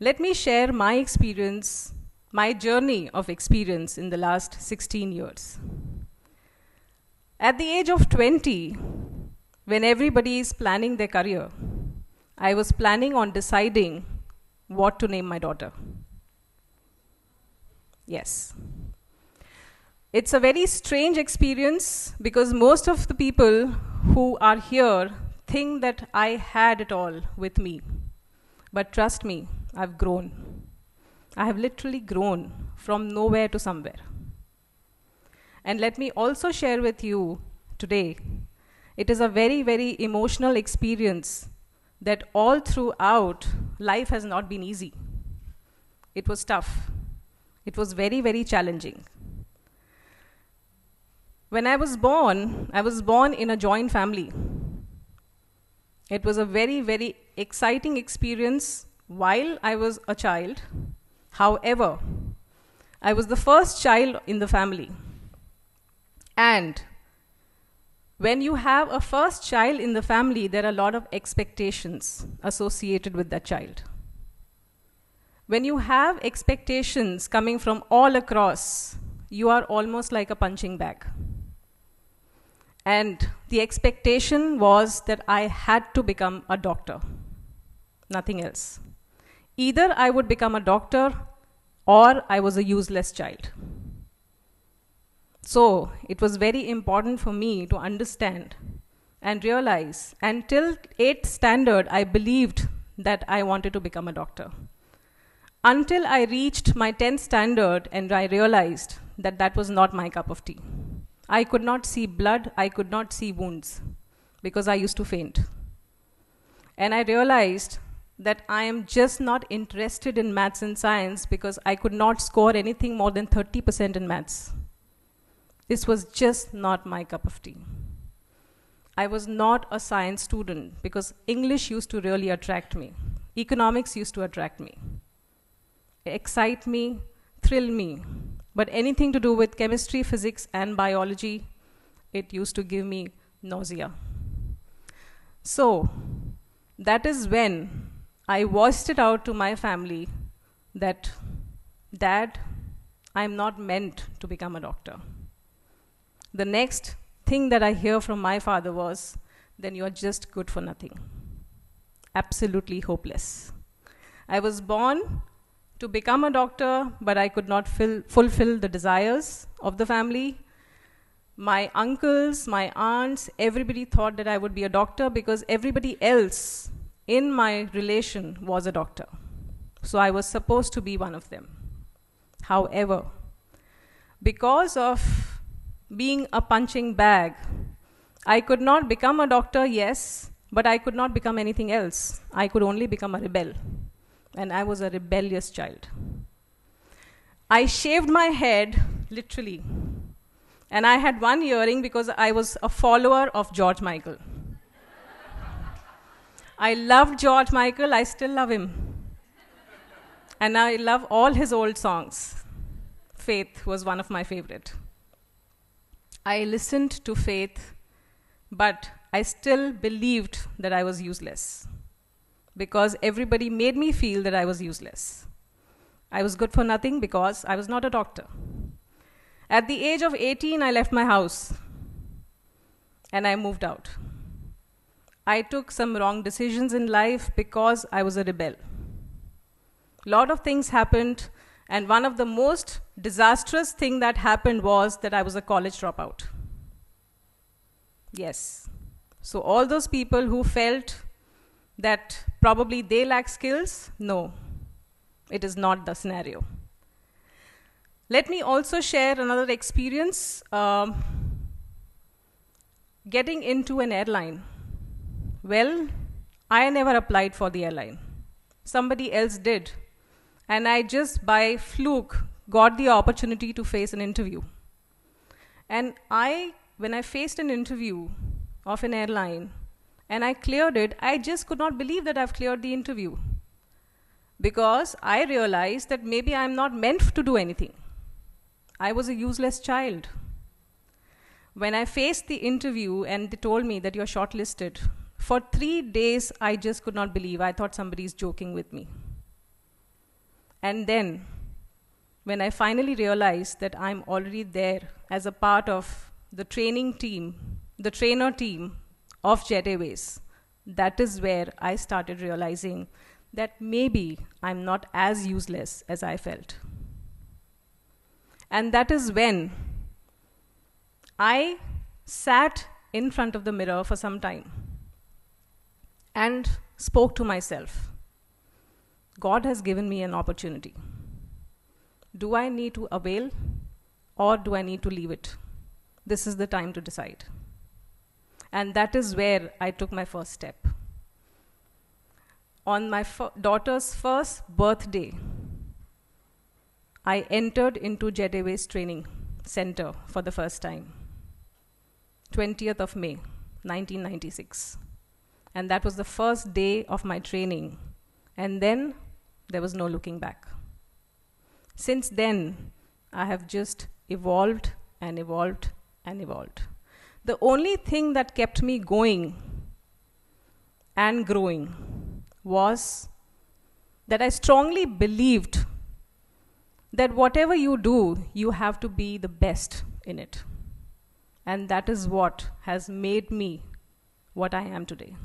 Let me share my experience, my journey of experience in the last 16 years. At the age of 20, when everybody is planning their career, I was planning on deciding what to name my daughter. Yes. It's a very strange experience because most of the people who are here think that I had it all with me. But trust me, I've grown. I have literally grown from nowhere to somewhere. And let me also share with you today, it is a very, very emotional experience that all throughout life has not been easy. It was tough. It was very, very challenging. When I was born in a joint family. It was a very, very exciting experience while I was a child. However, I was the first child in the family. And when you have a first child in the family, there are a lot of expectations associated with that child. When you have expectations coming from all across, you are almost like a punching bag. And the expectation was that I had to become a doctor, nothing else. Either I would become a doctor or I was a useless child. So it was very important for me to understand and realize, until 8th standard, I believed that I wanted to become a doctor. Until I reached my 10th standard and I realized that that was not my cup of tea. I could not see blood, I could not see wounds because I used to faint. And I realized that I am just not interested in maths and science because I could not score anything more than 30% in maths. This was just not my cup of tea. I was not a science student because English used to really attract me. Economics used to attract me, excite me, thrill me. But anything to do with chemistry, physics, and biology, it used to give me nausea. So that is when I voiced it out to my family that, Dad, I'm not meant to become a doctor. The next thing that I hear from my father was, then you are just good for nothing. Absolutely hopeless. I was born to become a doctor, but I could not fulfill the desires of the family. My uncles, my aunts, everybody thought that I would be a doctor because everybody else in my relation was a doctor. So I was supposed to be one of them. However, because of being a punching bag, I could not become a doctor, yes, but I could not become anything else. I could only become a rebel. And I was a rebellious child. I shaved my head, literally. And I had one earring because I was a follower of George Michael. I loved George Michael, I still love him. And I love all his old songs. Faith was one of my favorite. I listened to Faith, but I still believed that I was useless, because everybody made me feel that I was useless. I was good for nothing because I was not a doctor. At the age of 18, I left my house and I moved out. I took some wrong decisions in life because I was a rebel. A lot of things happened, and one of the most disastrous thing that happened was that I was a college dropout. Yes. So all those people who felt that probably they lack skills, no, it is not the scenario. Let me also share another experience. Getting into an airline. Well, I never applied for the airline. Somebody else did. And I just by fluke got the opportunity to face an interview. And when I faced an interview of an airline, and I cleared it, I just could not believe that I've cleared the interview. Because I realized that maybe I'm not meant to do anything. I was a useless child. When I faced the interview and they told me that you're shortlisted, for 3 days I just could not believe. I thought somebody's joking with me. And then, when I finally realized that I'm already there as a part of the training team, the trainer team of Jet Airways, that is where I started realizing that maybe I'm not as useless as I felt. And that is when I sat in front of the mirror for some time and spoke to myself. God has given me an opportunity. Do I need to avail or do I need to leave it? This is the time to decide. And that is where I took my first step. On my daughter's first birthday, I entered into Jet Airways Training Center for the first time. 20th of May, 1996. And that was the first day of my training. And then there was no looking back. Since then, I have just evolved and evolved and evolved. The only thing that kept me going and growing was that I strongly believed that whatever you do, you have to be the best in it. And that is what has made me what I am today.